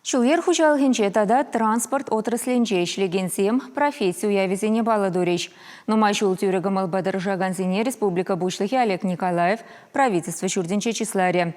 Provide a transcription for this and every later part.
Чулер хужалгенче тада транспорт отрасленче ишлегенсем профессию явизене баладурич. Но майшул тюрегамал бадржаганзине Республика Бушлыхи Олег Николаев правительство чурденче числаре.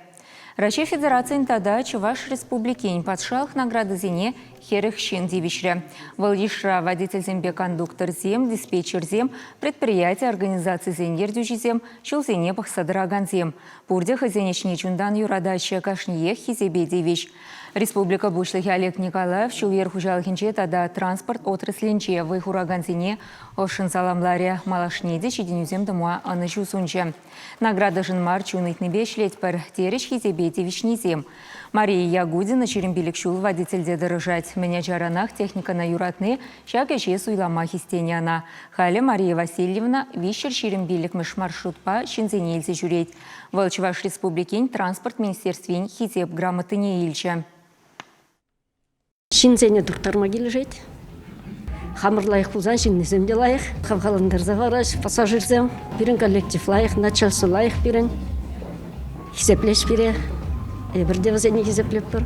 Раче Федерациян тада Чуваш Республикин подшалх награды зине херех щин дивишре. Валишра водитель зембе кондуктор зем, диспетчер зем, предприятие организации зенер дюжизем, чулзене пахсадраган зем. Пурде хазенечне чундан юрадача кашние хизебе дивиш. Республика Бушлыхи Олег Николаев чулер хужалхинче тада транспорт отрасленче выхураганзине ошын саламларе малашнеде чиденюзем дымуа анышу сунче. Награда жынмар чунытны бешлет пар тереш хизебе дивишнизем. Мария Ягудина черембилик шул водительде дорожать. Меня жаранах техника на юратны, шаг эше суйлама хистеняна. Хали Мария Васильевна вищер черембилик мыш маршрутпа шинзенельзе жюреть. Волчеваш республикин транспорт министерствин хизеп грамоты не ильче. Шинзене доктор кележет. Хамырлайық бұзан шиннезем де лайық. Қавғаландар завараш, пассажирзем. Бірін коллектив лайық, началсы лайық бірін. Хизеплеш біре. Бірде вазене хизеплеп бір.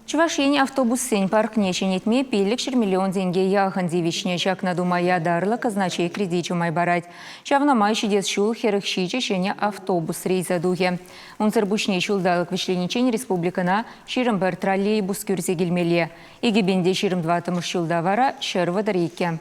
Чувашень автобус сень парк неченетме пелік 1 миллион деньги яхан дивишне чак надумая дарла казначей кредичу май барать. Чавна май чидес шул херых щиче шене автобус рейса духе. Он цербушне шул далык вишленичень республикана ширым бір троллейбус кюрзе гельмеле. Иги бенде ширым 2 шулда вара шерва дарейке.